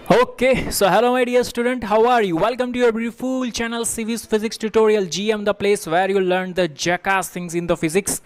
Okay, so hello my dear student, how are you? Welcome to your beautiful channel Civis Physics Tutorial GM, the place where you learn the jackass things in the physics.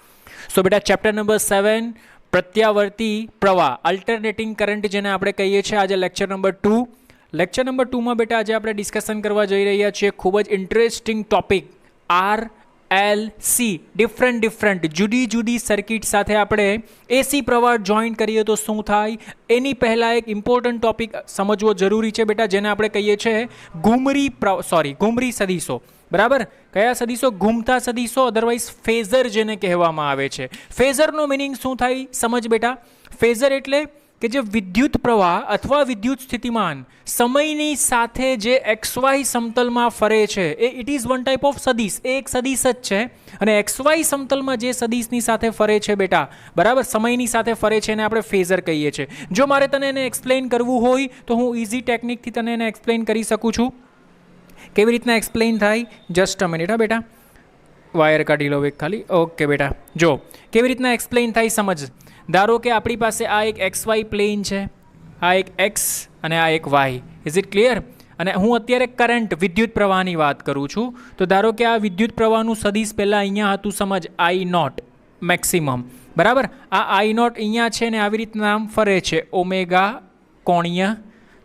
So beta chapter number 7 પ્રત્યાવર્તી પ્રવાહ alternating current જેને આપણે કહીએ છીએ આજે lecture number 2 માં બેટા આજે આપણે ડિસ્કશન કરવા જઈ રહ્યા છીએ ખૂબ જ ઇન્ટરેસ્ટિંગ ટોપિક RLC ડિફરન્ટ જુદી સર્કિટ સાથે આપણે એસી પ્રવાહ જોઈન કરીએ તો શું થાય એની પહેલાં એક ઇમ્પોર્ટન્ટ ટોપિક સમજવો જરૂરી છે બેટા જેને આપણે કહીએ છીએ ઘૂમરી સદીશો બરાબર કયા સદીશો ઘૂમતા સદીશો અધરવાઇઝ ફેઝર જેને કહેવામાં આવે છે ફેઝરનો મિનિંગ શું થાય સમજ બેટા ફેઝર એટલે કે જે વિદ્યુત પ્રવાહ અથવા વિદ્યુત સ્થિતિમાન સમયની સાથે જે XY સમતલમાં ફરે છે એ it is one type of સદીશ એ એક સદીશ જ છે અને XY સમતલમાં જે સદીશની સાથે ફરે છે બેટા બરાબર સમયની સાથે ફરે છે એને આપણે ફેઝર કહીએ છીએ જો મારે તને એને એક્સપ્લેન કરવું હોય તો હું ઇઝી ટેકનિકથી તને એને એક્સપ્લેન કરી શકું છું કેવી રીતના એક્સપ્લેન થાય જસ્ટ અ મિનિટ હા બેટા વાયર કાઢી લો એક ખાલી ઓકે બેટા જો કેવી રીતના એક્સપ્લેન થાય સમજ ધારો કે આપણી પાસે આ એક XY પ્લેન છે આ એક X અને આ એક Y ઇઝ ઇટ ક્લિયર અને હું અત્યારે કરંટ વિદ્યુત પ્રવાહની વાત કરું છું તો ધારો કે આ વિદ્યુત પ્રવાહનું સદીશ પહેલાં અહીંયા હતું સમજ I0 મેક્સિમમ બરાબર આ I0 અહીંયા છે ને આવી રીતના આમ ફરે છે ઓમેગા કોણીય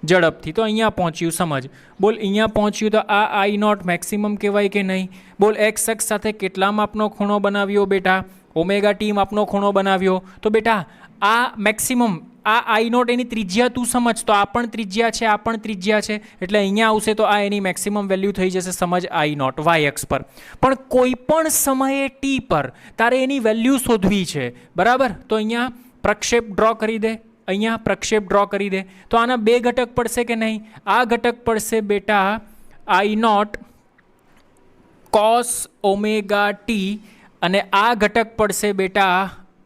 ઝડપથી તો અહીંયા પહોંચ્યું સમજ બોલ અહીંયા પહોંચ્યું તો આ I0 મેક્સિમમ કહેવાય કે નહીં બોલ X અક્ષ સાથે કેટલા માપનો ખૂણો બનાવ્યો બેટા ઓમેગા ટી માપનો ખૂણો બનાવ્યો તો બેટા આ મેક્સિમમ આ I0 એની ત્રિજ્યા તું સમજ તો આ પણ ત્રિજ્યા છે આ પણ ત્રિજ્યા છે એટલે અહીંયા આવશે તો આ એની મેક્સિમમ વેલ્યુ થઈ જશે સમજ I0 y અક્ષ પર પણ કોઈ પણ સમયે ટી પર તારે એની વેલ્યુ શોધવી છે બરાબર તો અહીંયા પ્રક્ષેપ ડ્રો કરી દે અહીંયા પ્રક્ષેપ ડ્રો કરી દે તો આના બે ઘટક પડશે કે નહીં આ ઘટક પડશે બેટા I0 cos ઓમેગા ટી અને આ ઘટક પડશે બેટા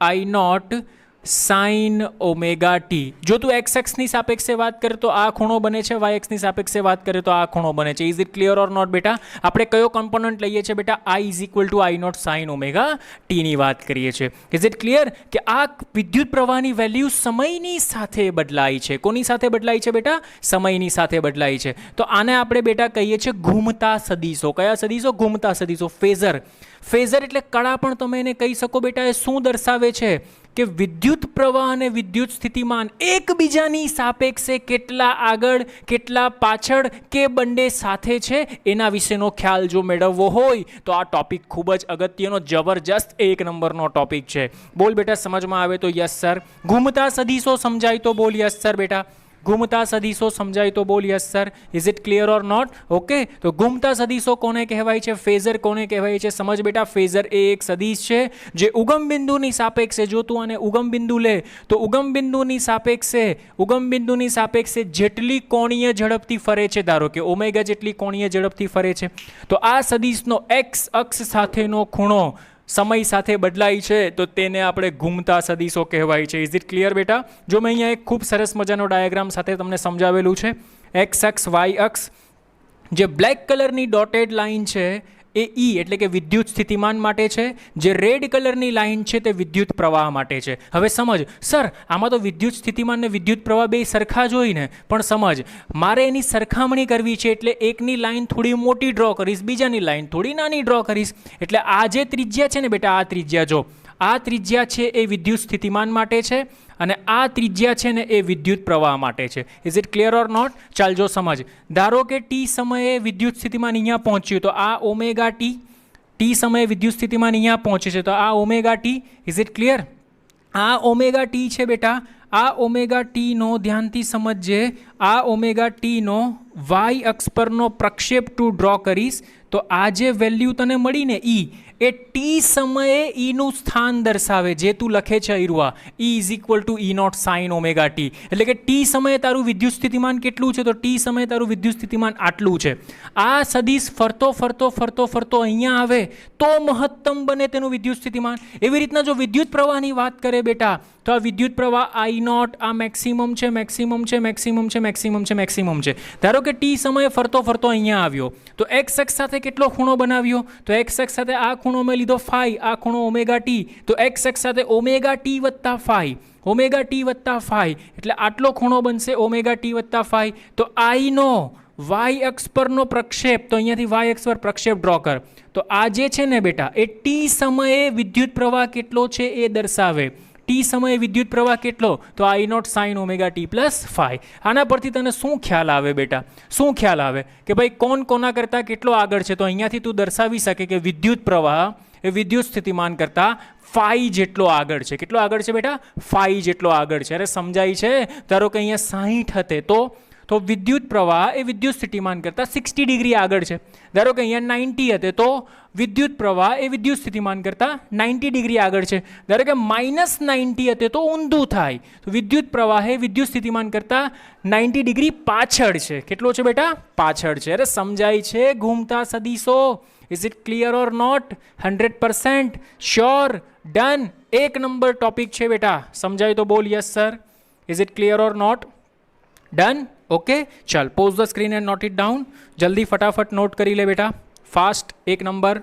I0 sin ઓમેગા ટી જો તું એક્સ એક્સની સાપેક્ષે વાત કરે તો આ ખૂણો બને છે વાય એક્સની સાપેક્ષે વાત કરે તો આ ખૂણો બને છે is it clear or not બેટા આપણે કયો કમ્પોનન્ટ લઈએ છીએ બેટા I is equal to I0 sin omega ટીની વાત કરીએ છીએ ઇઝ ઇટ ક્લિયર કે આ વિદ્યુત પ્રવાહની વેલ્યુ સમયની સાથે બદલાય છે કોની સાથે બદલાય છે બેટા સમયની સાથે બદલાય છે તો આને આપણે બેટા કહીએ છીએ ઘૂમતા સદીશો કયા સદીશો ઘૂમતા સદીશો ફેઝર એટલે કળા પણ તમે એને કહી શકો બેટા એ શું દર્શાવે છે કે વિદ્યુત પ્રવાહ અને વિદ્યુત સ્થિતિમાન એકબીજાની સાપેક્ષે કેટલા આગળ કેટલા પાછળ કે બંને સાથે છે એના વિશેનો ખ્યાલ જો મેળવવો હોય તો આ ટોપિક ખૂબ જ અગત્યનો જબરજસ્ત એક નંબરનો ટોપિક છે બોલ બેટા સમજમાં આવે તો યસ સર ઘૂમતા સદીશો સમજાય તો બોલ યસ સર બેટા ઘૂમતા સદીશો સમજાય તો બોલ yes sir is it clear or not okay તો ઘૂમતા સદીશો કોને કહેવાય છે ફેઝર કોને કહેવાય છે સમજ બેટા ફેઝર એ એક સદીશ છે જે ઉગમ બિંદુની સાપેક્ષે જો તું આને ઉગમ બિંદુ લે તો ઉગમ બિંદુની સાપેક્ષે જેટલી કોણીય ઝડપથી ફરે છે ધારો કે ઓમેગા જેટલી કોણીય ઝડપથી ફરે છે તો આ સદીશનો એક્સ અક્ષ સાથેનો ખૂણો સમય સાથે બદલાય છે તો તેને આપણે ઘૂમતા સદીશો કહેવાય છે ઇઝ ઇટ ક્લિયર બેટા જો મેં અહીંયા એક ખૂબ સરસ મજાનો ડાયાગ્રામ સાથે તમને સમજાવેલું છે એક્સ અક્ષ વાય અક્ષ જે બ્લેક કલરની ડોટેડ લાઇન છે એ ઈ એટલે કે વિદ્યુત સ્થિતિમાન માટે છે જે રેડ કલરની લાઇન છે તે વિદ્યુત પ્રવાહ માટે છે હવે સમજ સર આમાં તો વિદ્યુત સ્થિતિમાન ને વિદ્યુત પ્રવાહ બે સરખા જ હોય ને પણ સમજ મારે એની સરખામણી કરવી છે એટલે એકની લાઇન થોડી મોટી ડ્રો કરીશ બીજાની લાઇન થોડી નાની ડ્રો કરીશ એટલે આ જે ત્રિજ્યા છે ને બેટા આ ત્રિજ્યા જો આ ત્રિજ્યા છે એ વિદ્યુત સ્થિતિમાન માટે છે અને આ ત્રિજ્યા છે ને એ વિદ્યુત પ્રવાહ માટે છે is it clear or not ચાલ જો સમજ ધારો કે ટી સમયે વિદ્યુત સ્થિતિમાન અહીંયા પહોંચ્યું તો આ ઓમેગા ટી સમયે વિદ્યુત સ્થિતિમાન અહીંયા પહોંચે છે તો આ omega t is it clear આ ઓમેગા ટી છે બેટા આ ઓમેગા ટીનો ધ્યાનથી સમજજે આ ઓમેગા ટીનો વાય અક્ષ પરનો પ્રક્ષેપ તું ડ્રો કરીશ તો આ જે વેલ્યુ તને મળી ને ઈ એ ટી સમયે ઈનું સ્થાન દર્શાવે જે તું લખે છે અરુઆ E is equal to E0 sine omega T એટલે કે ટી સમયે તારું વિદ્યુત સ્થિતિમાન કેટલું છે તો ટી સમયે તારું વિદ્યુત સ્થિતિમાન આટલું છે આ સદીશ ફરતો અહીંયા આવે તો મહત્તમ બને તેનું વિદ્યુત સ્થિતિમાન એવી રીતના જો વિદ્યુત પ્રવાહની વાત કરે બેટા તો આ વિદ્યુત પ્રવાહ I0 આ મેક્સિમમ છે ધારો કે ટી સમયે ફરતો અહીંયા આવ્યો તો એક્સ અક્ષ સાથે કેટલો ખૂણો બનાવ્યો તો એક્સ અક્ષ સાથે આ ખૂણો મેં લીધો ફાઈ આ ખૂણો ઓમેગા ટી તો એક્સ અક્ષ સાથે ઓમેગા ટી વત્તા ફાઈ ઓમેગા ટી વત્તા ફાઈ, એટલે આટલો ખૂણો બનશે ઓમેગા ટી વત્તા ફાઈ. તો આઈનો વાય અક્ષ પરનો પ્રક્ષેપ, તો અહીંયાથી વાય અક્ષ પર પ્રક્ષેપ ડ્રો કર. તો આ જે છે ને બેટા એ ટી સમયે વિદ્યુત પ્રવાહ કેટલો છે એ દર્શાવે. ટી સમયે વિદ્યુત પ્રવાહ કેટલો? તો I naught sine omega T plus phi. આના પરથી તને શું ખ્યાલ આવે બેટા? શું ખ્યાલ આવે કે ભાઈ કોણ કોના કરતાં કેટલો આગળ છે? તો અહીંયાથી તું દર્શાવી શકે કે વિદ્યુત પ્રવાહ એ વિદ્યુત સ્થિતિમાન કરતાં ફાઈ જેટલો આગળ છે. કેટલો આગળ છે બેટા? ફાઈ જેટલો આગળ છે. અરે સમજાય છે? ધારો કે અહીંયા 60 હતે તો વિદ્યુત પ્રવાહ એ વિદ્યુત સ્થિતિમાન કરતાં 60 ડિગ્રી આગળ છે. ધારો કે અહીંયા 90 હતે તો વિદ્યુત પ્રવાહ એ વિદ્યુત સ્થિતિમાન કરતાં 90 ડિગ્રી આગળ છે. ધારો કે -90 હતે તો ઊંધું થાય. તો વિદ્યુત પ્રવાહ એ વિદ્યુત સ્થિતિમાન કરતાં 90 ડિગ્રી પાછળ છે. કેટલો છે બેટા? પાછળ છે. અરે સમજાય છે? ઘૂમતા સદીશો. Is it clear or not? 100% sure? Done. એક નંબર ટોપિક છે બેટા. સમજાય તો બોલ yes sir. Is it clear or not? Done. Okay, ચાલ pause the screen and note it down. જલ્દી ફટાફટ નોટ કરી લે બેટા, ફાસ્ટ. એક નંબર.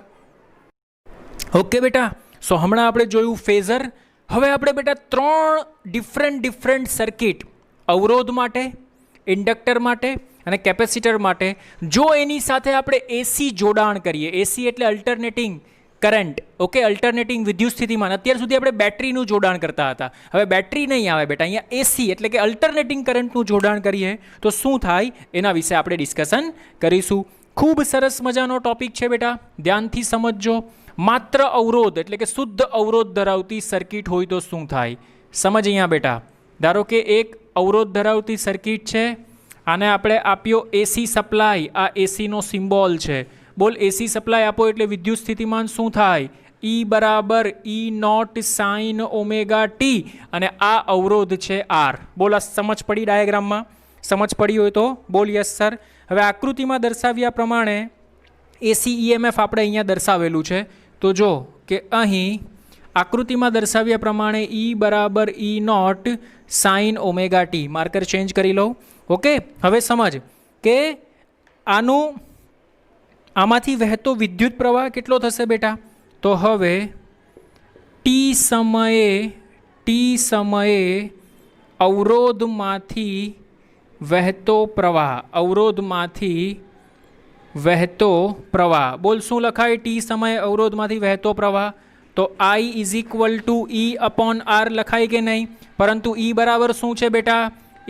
ઓકે બેટા, સો હમણાં આપણે જોયું ફેઝર. હવે આપણે બેટા 3 ડિફરન્ટ સર્કિટ, અવરોધ માટે, ઇન્ડક્ટર માટે અને કેપેસિટર માટે, જો એની સાથે આપણે એસી જોડાણ કરીએ, એસી એટલે અલ્ટરનેટિંગ કરંટ, ઓકે, અલ્ટરનેટિંગ વિદ્યુત સ્થિતિમાન. અત્યાર સુધી આપણે બેટરીનું જોડાણ કરતા હતા, હવે બેટરી નહીં આવે બેટા, અહીંયા એસી એટલે કે અલ્ટરનેટિંગ કરંટનું જોડાણ કરીએ તો શું થાય એના વિશે આપણે ડિસ્કશન કરીશું. ખૂબ સરસ મજાનો ટોપિક છે બેટા, ધ્યાનથી સમજજો. માત્ર અવરોધ એટલે કે શુદ્ધ અવરોધ ધરાવતી સર્કિટ હોય તો શું થાય? સમજ અહીંયા બેટા. ધારો કે એક અવરોધ ધરાવતી સર્કિટ છે, આને આપણે આપ્યો એસી સપ્લાય, આ એસીનો સિમ્બોલ છે. બોલ એસી સપ્લાય આપો એટલે વિદ્યુત સ્થિતિમાન શું થાય? ઈ બરાબર E naught sine omega t, અને આ અવરોધ છે આર. બોલ આ સમજ પડી? ડાયાગ્રામમાં સમજ પડી હોય તો બોલ યસ સર. હવે આકૃતિમાં દર્શાવ્યા પ્રમાણે એસી ઈએમએફ આપણે અહીંયા દર્શાવેલું છે. તો જો કે અહીં આકૃતિમાં દર્શાવ્યા પ્રમાણે ઈ બરાબર E naught sine omega T. Marker change કરી લઉં. ઓકે, હવે સમજ કે આમાંથી વહેતો વિદ્યુત પ્રવાહ કેટલો થશે બેટા? તો હવે ટી સમયે અવરોધમાંથી વહેતો પ્રવાહ, બોલ શું લખાય? ટી સમયે અવરોધમાંથી વહેતો પ્રવાહ. તો I is equal to E upon R લખાય કે નહીં? પરંતુ ઈ બરાબર શું છે બેટા?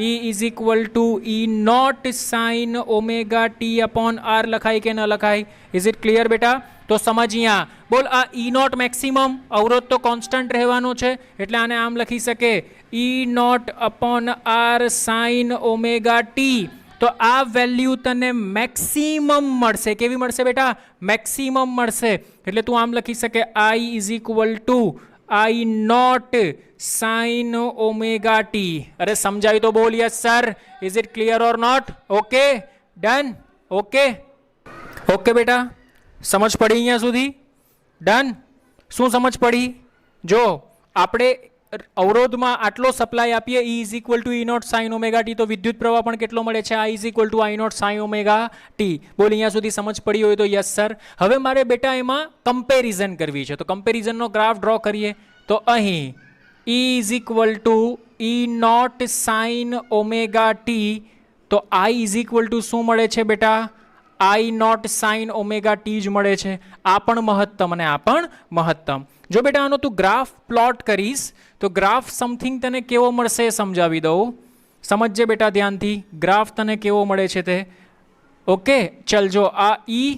E is equal to E naught sine omega T upon R લખાય કે ન લખાય? ઇઝ ઇટ ક્લિયર બેટા? તો સમજ અહીંયા. બોલ આ ઈ નોટ મેક્સિમમ, અવરોધ તો કોન્સ્ટન્ટ રહેવાનો છે એટલે આને આમ લખી શકે E naught upon R sine omega T. તો આ વેલ્યુ તને મેક્સિમમ મળશે. કેવી મળશે બેટા? મેક્સિમમ મળશે. એટલે તું આમ લખી શકે I is equal to I naught sine omega T. અરે સમજાય તો બોલ yes sir. Is it clear or not? Okay, done. Okay બેટા, સમજ પડી અહીંયા સુધી? ડન. શું સમજ પડી? જો આપણે અવરોધમાં આટલો સપ્લાય આપીએ E is equal to E naught sine omega T, તો વિદ્યુત પ્રવાહ પણ કેટલો મળે છે? I is equal to I naught sine omega T. બોલ અહીંયા સુધી સમજ પડી હોય તો યસ સર. હવે મારે બેટા એમાં કમ્પેરિઝન કરવી છે, તો કમ્પેરિઝનનો ગ્રાફ ડ્રો કરીએ. તો અહીં E is equal to E naught sine omega T, તો આઈ ઇઝ ઇક્વલ ટુ શું મળે છે બેટા? I naught sine omega T જ મળે છે. આ પણ મહત્તમ અને આ પણ મહત્તમ. જો બેટા આનો તું ગ્રાફ પ્લોટ કરીશ તો ગ્રાફ સમથિંગ તને કેવો મળશે સમજાવી દઉં. સમજજે બેટા ધ્યાનથી, ગ્રાફ તને કેવો મળે છે તે. ઓકે, ચલ જો આ ઈ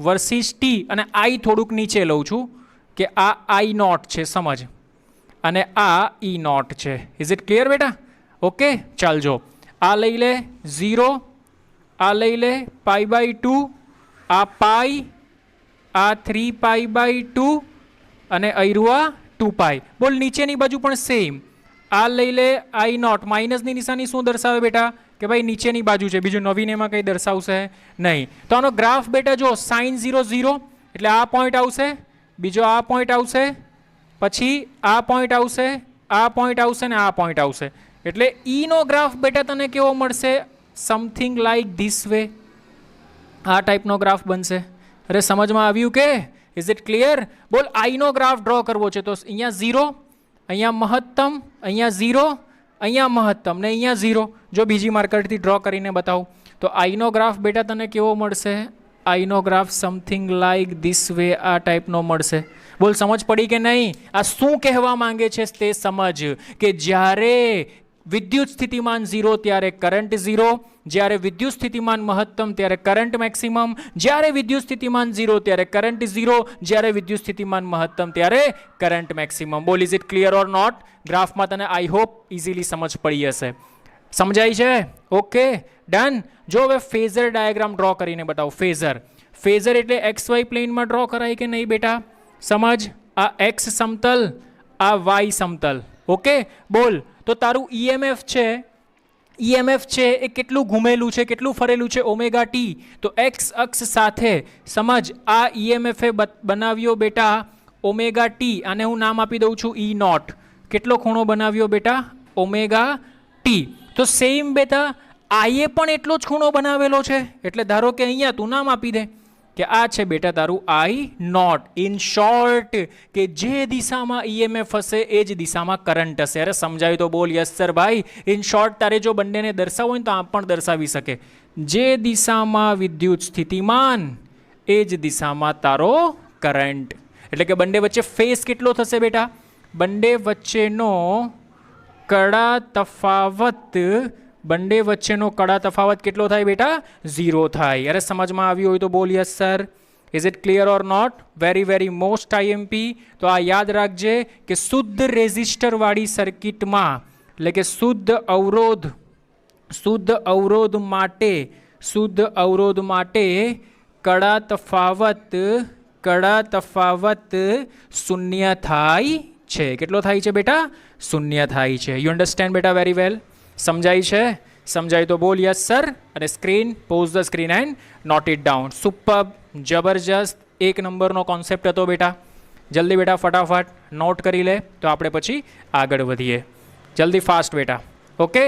વર્સિસ ટી, અને આઈ થોડુંક નીચે લઉં છું કે આ આઈ નોટ છે, સમજ, અને આ ઈ નોટ છે. ઇઝ ઇટ ક્લિયર બેટા? ઓકે, ચાલ જો આ લઈ લે 0, આ લઈ લે π/2, આ પાઈ, આ 3π/2 અને અયરુઆ 2π. બોલ નીચેની બાજુ પણ સેમ. આ લઈ લે આઈ નોટ, માઇનસની નિશાની શું દર્શાવે બેટા? કે ભાઈ નીચેની બાજુ છે, બીજું નવીન એમાં કંઈ દર્શાવશે નહીં. તો આનો ગ્રાફ બેટા જો સાઇન 0 0 એટલે આ પોઈન્ટ આવશે, બીજો આ પોઈન્ટ આવશે, પછી આ પોઈન્ટ આવશે, આ પોઈન્ટ આવશે ને આ પોઈન્ટ આવશે. એટલે ઈનો ગ્રાફ બેટા તને કેવો મળશે? Something like this way. આ ટાઈપનો ગ્રાફ બનશે. અરે સમજમાં આવ્યું કે? Is it clear? બોલ આઈનો ગ્રાફ ડ્રો કરવો છે તો અહીંયા 0, અહીંયા મહત્તમ, અહીંયા 0, અહીંયા મહત્તમ ને અહીંયા 0. જો બીજી માર્કરથી ડ્રો કરીને બતાવું તો આઈનો ગ્રાફ બેટા તને કેવો મળશે? આઈનો graph something like this way, આ ટાઈપનો મળશે. બોલ સમજ પડી કે નહીં? આ શું કહેવા માંગે છે તે સમજ, કે જ્યારે વિદ્યુત સ્થિતિમાન 0 ત્યારે કરંટ 0, જ્યારે વિદ્યુત સ્થિતિમાન મહત્તમ ત્યારે કરંટ મેક્સિમમ, જ્યારે વિદ્યુત સ્થિતિમાન 0 ત્યારે કરંટ 0, જ્યારે વિદ્યુત સ્થિતિમાન મહત્તમ ત્યારે કરંટ મેક્સિમમ. બોલ is it clear or not? ગ્રાફમાં તને આઈ હોપ ઇઝીલી સમજ પડી હશે. સમજાય છે? Okay done. જો હવે ફેઝર ડાયાગ્રામ ડ્રો કરીને બતાવો. ફેઝર એટલે એક્સ વાય પ્લેનમાં ડ્રો કરાય કે નહીં બેટા? સમજ, આ એક્સ સમતલ, આ વાય સમતલ. ઓકે બોલ, તો તારું ઈએમએફ છે એ કેટલું ઘૂમેલું છે, કેટલું ફરેલું છે? Omega T. તો એક્સ અક્ષ સાથે સમજ, આ ઈએમએફ એ બનાવ્યો બેટા ઓમેગા ટી, આને હું નામ આપી દઉં છું ઈ નોટ. કેટલો ખૂણો બનાવ્યો બેટા? Omega T. તો સેમ બેટા આઈએ પણ એટલો જ ખૂણો બનાવેલો છે, એટલે ધારો કે અહીંયા તું નામ આપી દે કે આ છે બેટા તારું આઈ નોટ. ઇન શોર્ટ, કે જે દિશામાં ઈએમએફ હશે એ જ દિશામાં કરંટ હશે. અરે સમજાયું તો બોલ યસ સર ભાઈ. ઇન શોર્ટ તારે જો બંનેને દર્શાવવું હોય તો આમ પણ દર્શાવી શકે. જે દિશામાં વિદ્યુત સ્થિતિમાન એ જ દિશામાં તારો કરંટ. એટલે કે બંને વચ્ચે ફેઝ કેટલો થશે બેટા? બંને વચ્ચેનો કડા તફાવત કેટલો થાય બેટા? 0 થાય. અરે સમજમાં આવ્યું હોય તો બોલ yes sir. Is it clear or not? Very most IMP. તો આ યાદ રાખજે કે શુદ્ધ રેઝિસ્ટર વાળી સર્કિટમાં, એટલે કે શુદ્ધ અવરોધ માટે કડા તફાવત શૂન્ય થાય છે. કેટલો થાય છે બેટા? શૂન્ય થાય છે. યુ અન્ડરસ્ટેન્ડ બેટા? Very well. સમજાય છે? સમજાય તો બોલ યસ સર. અને screen, pause the screen and note it down. Super, જબરજસ્ત, 1 નંબરનો કોન્સેપ્ટ હતો બેટા. જલ્દી બેટા ફટાફટ નોટ કરી લે તો આપણે પછી આગળ વધીએ. જલ્દી ફાસ્ટ બેટા. ઓકે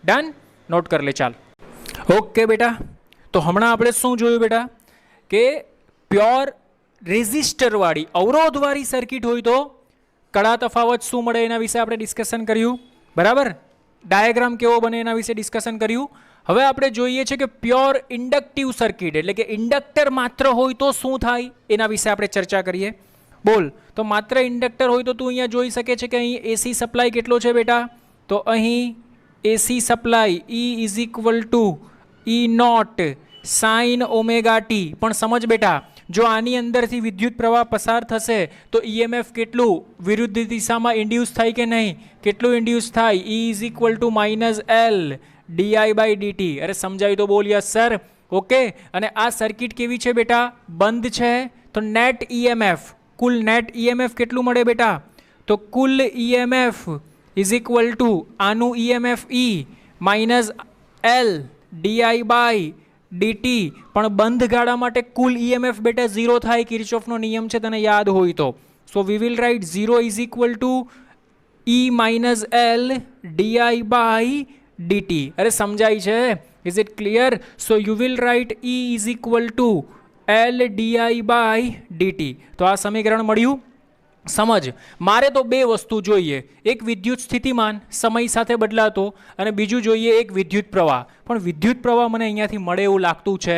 ડન, નોટ કરી લે. ચાલ ઓકે બેટા. તો હમણાં આપણે શું જોયું બેટા? કે પ્યોર રેઝિસ્ટરવાળી અવરોધવાળી સર્કિટ હોય તો કડા તફાવત શું મળે એના વિશે આપણે ડિસ્કશન કર્યું. બરાબર? ડાયાગ્રામ કેવો બને એના વિશે ડિસ્કશન કર્યું. હવે આપણે જોઈએ છે કે પ્યોર ઇન્ડક્ટિવ સર્કિટ, એટલે કે ઇન્ડક્ટર માત્ર હોય તો શું થાય એના વિશે આપણે ચર્ચા કરીએ. બોલ, તો માત્ર ઇન્ડક્ટર હોય તો તું અહીંયા જોઈ શકે છે કે અહીં એસી સપ્લાય કેટલો છે બેટા? તો અહીં AC supply E is equal to E naught sine omega T. પણ સમજ બેટા, જો આની અંદરથી વિદ્યુત પ્રવાહ પસાર થશે તો ઈએમએફ કેટલું વિરુદ્ધ દિશામાં ઇન્ડ્યુસ થાય કે નહીં? કેટલું ઇન્ડ્યુસ થાય? E is equal to -L di/dt. અરે સમજાયું તો બોલ યસ સર. ઓકે. અને આ સર્કિટ કેવી છે બેટા? બંધ છે. તો નેટ ઈએમએફ, કુલ નેટ ઈએમએફ કેટલું મળે બેટા? તો કુલ ઈએમએફ ઇઝ ઇક્વલ ટુ આનું ઈએમએફ E -L di/dt. પણ બંધ ગાળા માટે કુલ ઈએમએફ બેટા 0 થાય. કિર્ચોફનો નિયમ છે, તને યાદ હોય તો. So we will write 0 is equal to E -L di/dt. અરે સમજાય છે? Is it clear? So you will write E is equal to L di/dt. તો આ સમીકરણ મળ્યું. સમજ, મારે તો બે વસ્તુ જોઈએ. એક વિદ્યુત સ્થિતિમાન સમય સાથે બદલાતો, અને બીજું જોઈએ એક વિદ્યુત પ્રવાહ. પણ વિદ્યુત પ્રવાહ મને અહીંયાથી મળે એવું લાગતું છે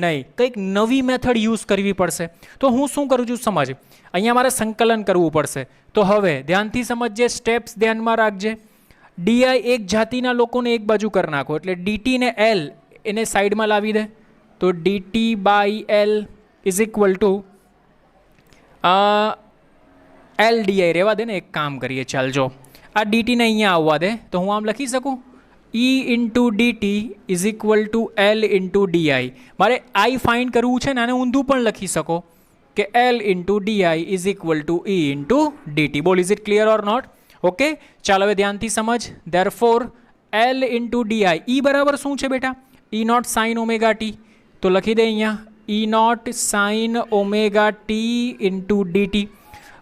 નહીં. કંઈક નવી મેથડ યુઝ કરવી પડશે. તો હું શું કરું છું સમજ, અહીંયા મારે સંકલન કરવું પડશે. તો હવે ધ્યાનથી સમજજે, સ્ટેપ્સ ધ્યાનમાં રાખજે. ડીઆઈ એક જાતિના લોકોને એક બાજુ કરી નાખો, એટલે ડીટી ને એલ એને સાઈડમાં લાવી દે. તો dt/L is equal to L DI રહેવા દે ને. એક કામ કરીએ, ચાલ જો આ ડીટીને અહીંયા આવવા દે. તો હું આમ લખી શકું E into DT is equal to L into DI. મારે આઈ ફાઇન્ડ કરવું છે ને, આને ઊંધું પણ લખી શકો કે L into DI is equal to E into DT. બોલ is it clear or not? Okay ચાલ હવે ધ્યાનથી સમજ. Therefore L into DI, E બરાબર શું છે બેટા? E naught sine omega T. તો લખી દે અહીંયા E naught sine omega T into DT.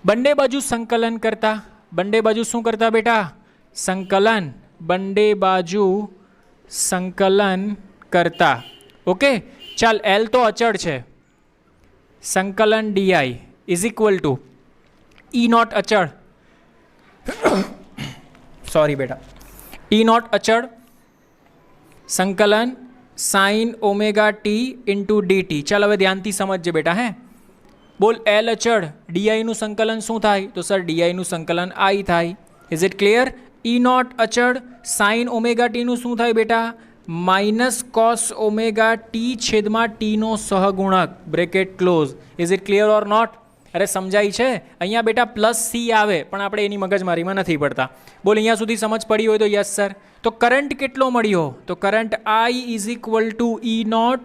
બંને બાજુ સંકલન કરતા, બંને બાજુ શું કરતા બેટા? સંકલન. બંને બાજુ સંકલન કરતા. ઓકે ચાલ, એલ તો અચળ છે. સંકલન DI is equal to E naught અચળ. सॉरी बेटा, ई नॉट अचड़ संकलन sine omega T into D T. ચાલ હવે ધ્યાનથી સમજજે બેટા. હે બોલ, એલ અચળ ડીઆઈનું સંકલન શું થાય? તો સર ડીઆઈનું સંકલન આઈ થાય. Is it clear? E naught અચળ સાઇન ઓમેગા ટીનું શું થાય બેટા? માઇનસ કોસ ઓમેગા ટી છેદમાં ટીનો સહગુણક bracket close. Is it clear or not? અરે સમજાય છે? અહીંયા બેટા પ્લસ સી આવે પણ આપણે એની મગજમારીમાં નથી પડતા. બોલ, અહીંયા સુધી સમજ પડી હોય તો યસ સર. તો કરંટ કેટલો મળ્યો? તો current I is equal to E naught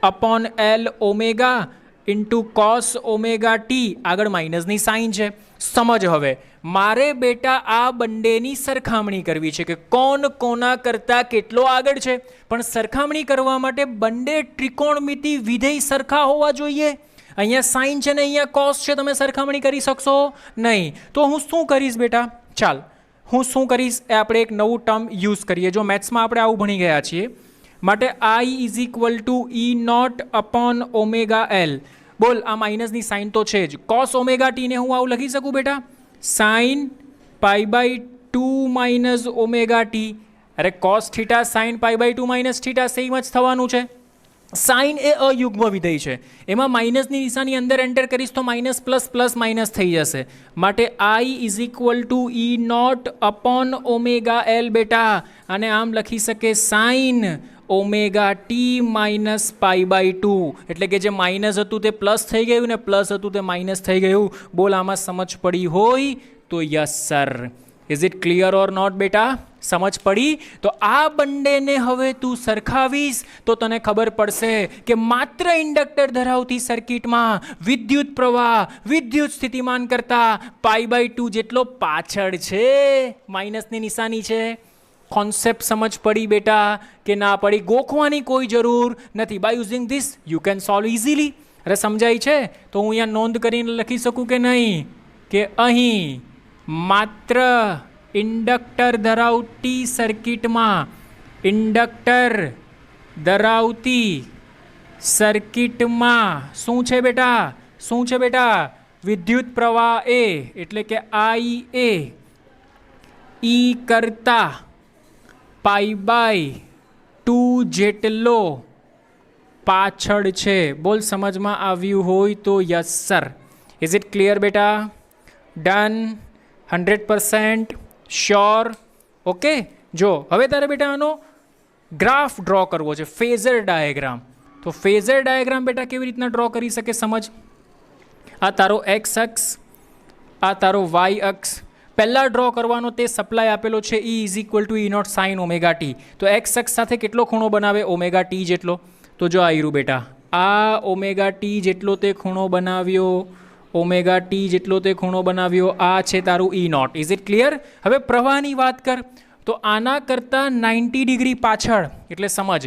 upon L omega into cos omega t. આગળ માઇનસની સાઇન છે. સમજ હવે, મારે બેટા આ બંનેની સરખામણી કરવી છે કે કોણ કોના કરતાં કેટલો આગળ છે. પણ સરખામણી કરવા માટે બંને ત્રિકોણમિતિ વિધેય સરખા હોવા જોઈએ. અહીંયા સાઇન છે ને અહીંયા કોસ છે, તમે સરખામણી કરી શકશો નહીં. તો હું શું કરીશ બેટા? ચાલ હું શું કરીશ એ આપણે એક નવું ટર્મ યુઝ કરીએ. જો મેથ્સમાં આપણે આવું ભણી ગયા છીએ. માટે I is equal to E naught upon omega L. બોલ, આ માઇનસની સાઇન તો છે જ. કોસ ઓમેગા ટીને હું આવું લખી શકું બેટા? Sine pi by two minus omega T. અરે cos theta sine pi by two minus theta same જ થવાનું છે. સાઇન એ અયુગ્મ વિધેય છે, એમાં માઇનસની નિશાની અંદર એન્ટર કરીશ તો માઇનસ પ્લસ પ્લસ માઇનસ થઈ જશે. માટે I is equal to E naught upon omega L બેટા. અને આમ લખી શકે sine omega t minus pi by two. એટલે કે જે માઇનસ હતું તે પ્લસ થઈ ગયું ને પ્લસ હતું તે માઇનસ થઈ ગયું. બોલ, આમાં સમજ પડી હોય તો yes sir. Is it clear or not બેટા? સમજ પડી? તો આ બંનેને હવે તું સરખાવીશ તો તને ખબર પડશે કે માત્ર ઇન્ડક્ટર ધરાવતી સર્કિટમાં વિદ્યુત પ્રવાહ વિદ્યુત સ્થિતિમાન કરતાં પાઈ બાય ટુ જેટલો પાછળ છે. માઇનસની નિશાની છે. કોન્સેપ્ટ સમજ પડી બેટા કે ના પડી? ગોખવાની કોઈ જરૂર નથી. By using this you can solve easily. અરે સમજાય છે? તો હું અહીંયા નોંધ કરીને લખી શકું કે નહીં કે અહીં માત્ર ઇન્ડક્ટર ધરાવતી સર્કિટમાં શું છે બેટા? શું છે બેટા? વિદ્યુત પ્રવાહ એ એટલે કે આઈ એ ઈ કરતા પાઈ બાય ટુ જેટલો પાછળ છે. બોલ, સમજમાં આવ્યું હોય તો yes sir. Is it clear બેટા? ડન? 100% શ્યોર? ઓકે. જો હવે તારે બેટા આનો ગ્રાફ ડ્રો કરવો છે, ફેઝર ડાયાગ્રામ. તો ફેઝર ડાયાગ્રામ બેટા કેવી રીતના ડ્રો કરી શકે સમજ. આ તારો એક્સ અક્ષ, આ તારો વાય અક્ષ. પહેલાં ડ્રો કરવાનો તે સપ્લાય આપેલો છે E is equal to E naught sine omega T. તો એક્સ અક્ષ સાથે કેટલો ખૂણો બનાવે? ઓમેગા ટી જેટલો. તો જો આવ્યું બેટા, આ ઓમેગા ટી જેટલો તે ખૂણો બનાવ્યો, ઓમેગા ટી જેટલો તે ખૂણો બનાવ્યો. આ છે તારું ઈ નોટ. Is it clear? હવે પ્રવાહની વાત કર તો આના કરતાં 90 ડિગ્રી પાછળ. એટલે સમજ,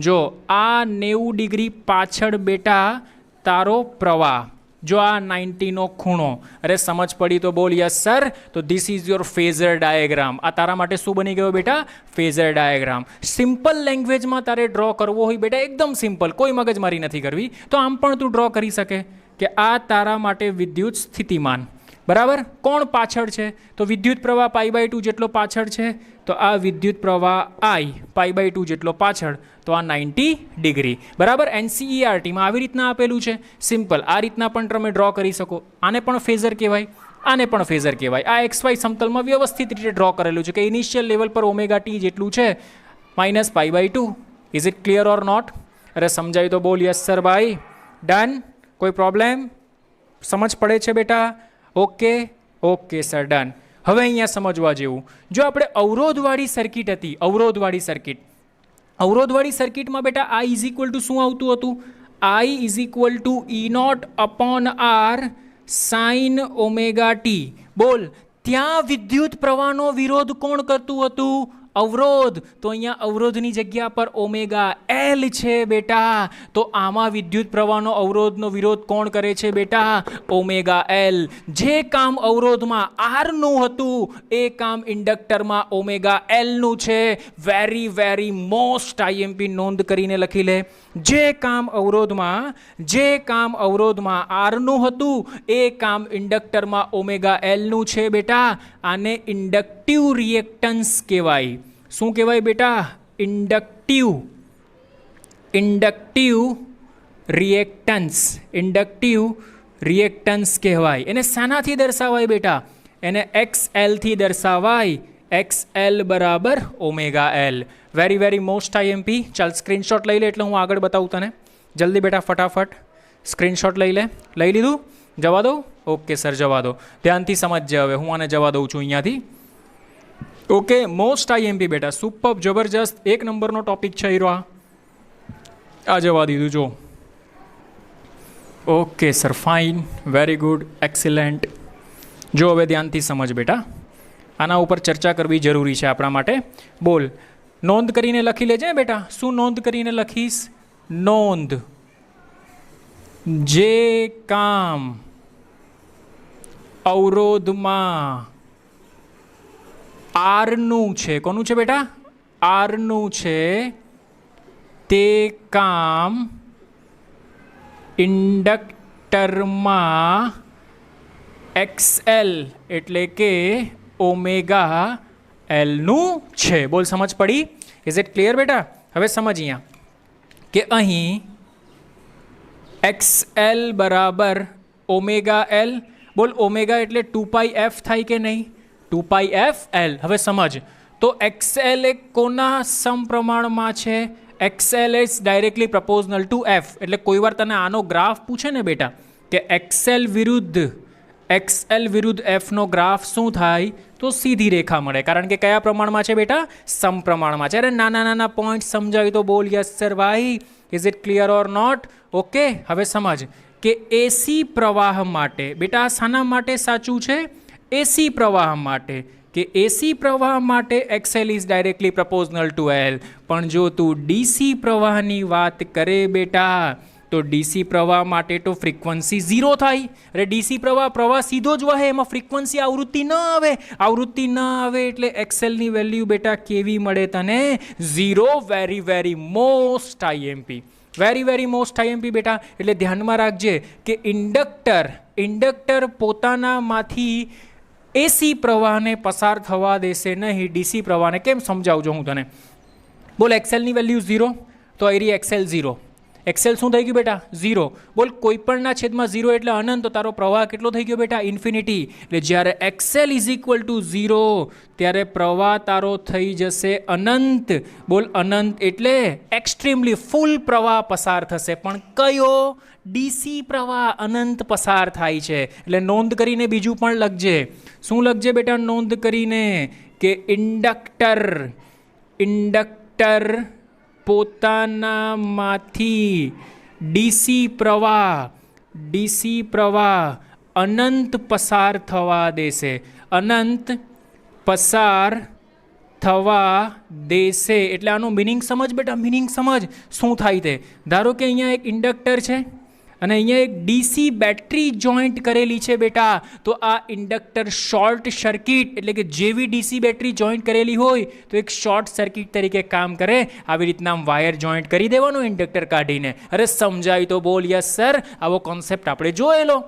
જો આ 90 ડિગ્રી પાછળ બેટા તારો પ્રવાહ, જો આ 90નો ખૂણો. અરે સમજ પડી તો બોલ યસ સર. તો this is your phasor diagram. આ તારા માટે શું બની ગયો બેટા? Phasor diagram. સિમ્પલ લેંગ્વેજમાં તારે ડ્રો કરવો હોય બેટા, એકદમ સિમ્પલ, કોઈ મગજમારી નથી કરવી, તો આમ પણ તું ડ્રો કરી શકે કે આ તારા માટે વિદ્યુત સ્થિતિમાન. બરાબર? કોણ પાછળ છે? તો વિદ્યુત પ્રવાહ પાઈ બાય ટુ જેટલો પાછળ છે. તો આ વિદ્યુત પ્રવાહ આઈ પાઈ બાય ટુ જેટલો પાછળ. તો આ 90 ડિગ્રી. બરાબર? એનસીઈઆરટીમાં આવી રીતના આપેલું છે. સિમ્પલ આ રીતના પણ તમે ડ્રો કરી શકો. આને પણ ફેઝર કહેવાય, આને પણ ફેઝર કહેવાય. આ એક્સ વાય સમતલમાં વ્યવસ્થિત રીતે ડ્રો કરેલું છે કે ઇનિશિયલ લેવલ પર ઓમેગા ટી જેટલું છે minus pi by two. Is it clear or not? અરે સમજાય તો બોલ યસ સર ભાઈ. ડન? કોઈ પ્રોબ્લેમ? સમજ પડે છે બેટા? Okay okay sir, done. હવે અહીંયા સમજવા જેવું, જો આપણે અવરોધવાળી સર્કિટ હતી, અવરોધવાળી સર્કિટમાં બેટા આઈ ઇઝ ઇક્વલ ટુ શું આવતું હતું? I is equal to E naught upon R sine omega T. બોલ, ત્યાં વિદ્યુત પ્રવાહનો વિરોધ કોણ કરતું હતું? અવરોધ, તો અહીંયા અવરોધની જગ્યા પર ઓમેગા એલ છે બેટા. તો આમાં વિદ્યુત પ્રવાહનો અવરોધનો વિરોધ કોણ કરે છે બેટા? Omega L. જે કામ અવરોધમાં આરનું હતું એ કામ ઇન્ડક્ટરમાં ઓમેગા એલનું છે. વેરી વેરી મોસ્ટ આઈએમપી નોંધ કરીને લખી લે. જે કામ અવરોધમાં આરનું હતું એ કામ ઇન્ડક્ટરમાં ઓમેગા એલનું છે બેટા. આને ઇન્ડક્ટિવ રિએક્ટન્સ કહેવાય. શું કહેવાય બેટા? ઇન્ડક્ટિવ રિએક્ટન્સ કહેવાય. એને શાનાથી દર્શાવાય બેટા? એને XL થી દર્શાવાય. XL બરાબર omega L. Very very most IMP. ચાલ સ્ક્રીનશોટ લઈ લે એટલે હું આગળ બતાવું તને. જલ્દી બેટા ફટાફટ સ્ક્રીનશોટ લઈ લે. લઈ લીધું? જવા દો? ઓકે સર જવા દો. ધ્યાનથી સમજજે. હવે હું આને જવા દઉં છું અહીંયાથી. ઓકે મોસ્ટ આઈએમપી બેટા. સુપર જબરજસ્ત એક નંબરનો ટોપિક છે હીરો. આ જવા દીધું જો. Okay sir fine very good excellent. જો હવે ધ્યાનથી સમજ બેટા. આના ઉપર ચર્ચા કરવી જરૂરી છે આપણા માટે. બોલ નોંધ કરીને લખી લેજે બેટા. શું નોંધ કરીને લખીશ? નોંધ. જે કામ અવરોધમાં આરનું છે, કોનું છે બેટા? આરનું છે, તે કામ ઇન્ડક્ટરમાં XL એટલે કે ઓમેગા એલનું છે. બોલ સમજ પડી? ઇઝ ઇટ ક્લિયર બેટા? હવે સમજ અહીંયા કે અહીં XL બરાબર ઓમેગા એલ. બોલ ઓમેગા એટલે 2πf થાય કે નહીં? 2πfL. હવે સમજ તો XL એ કોના સમપ્રમાણમાં છે? XL is directly પ્રપોઝનલ two F. એટલે કોઈ વાર તને આનો ગ્રાફ પૂછે ને બેટા કે XL વિરુદ્ધ F નો ગ્રાફ શું થાય? તો સીધી રેખા મળે. કારણ કે કયા પ્રમાણમાં છે બેટા? સમપ્રમાણમાં છે. અરે નાના નાના પોઈન્ટ સમજાવી તો બોલ યસ સર ભાઈ. Is it clear or not? Okay હવે સમજ કે એસી પ્રવાહ માટે બેટા શાના માટે સાચું છે? એસી પ્રવાહ માટે. કે એસી પ્રવાહ માટે XL is directly પ્રપોઝનલ two L. પણ જો તું ડીસી પ્રવાહની વાત કરે બેટા તો ડીસી પ્રવાહ માટે તો ફ્રીક્વન્સી 0 થાય. અરે ડીસી પ્રવાહ સીધો જ વહે, એમાં ફ્રીક્વન્સી આવૃત્તિ ન આવે એટલે XLની વેલ્યુ બેટા કેવી મળે તને? 0. Very very most IMP. Very very most IMP બેટા. એટલે ધ્યાનમાં રાખજે કે ઇન્ડક્ટર પોતાનામાંથી એસી પ્રવાહને પસાર થવા દેશે નહીં, ડીસી પ્રવાહને. કેમ સમજાવજો હું તને. બોલ XLની વેલ્યુ 0 તો અહીં XL 0. XL શું થઈ ગયું બેટા? 0. બોલ કોઈ પણના છેદમાં 0 એટલે અનંત. તો તારો પ્રવાહ કેટલો થઈ ગયો બેટા? ઇન્ફિનિટી. એટલે જ્યારે XL ઇઝ ઇક્વલ ટુ 0 ત્યારે પ્રવાહ તારો થઈ જશે અનંત. બોલ અનંત એટલે એક્સ્ટ્રીમલી ફૂલ પ્રવાહ પસાર થશે. પણ કયો? ડીસી પ્રવાહ અનંત પસાર થાય છે. એટલે નોંધ કરીને બીજું પણ લખજે. શું લખજે બેટા નોંધ કરીને? કે ઇન્ડક્ટર પોતાનામાંથી ડીસી પ્રવાહ અનંત પસાર થવા દેશે. અનંત પસાર થવા દેશે એટલે આનો મિનિંગ સમજ બેટા. મિનિંગ સમજ શું થાય તે. ધારો કે અહીંયા એક ઇન્ડક્ટર છે અને અહીંયા એક ડીસી બેટરી જોઈન્ટ કરેલી છે બેટા. તો આ ઇન્ડક્ટર શોર્ટ સર્કિટ એટલે કે જેવી ડીસી બેટરી જોઈન્ટ કરેલી હોય તો એક શોર્ટ સર્કિટ તરીકે કામ કરે. આવી રીતના વાયર જોઈન્ટ કરી દેવાનો ઇન્ડક્ટર કાઢીને. અરે સમજાય તો બોલ યસ સર. આવો કોન્સેપ્ટ આપણે જોયેલો.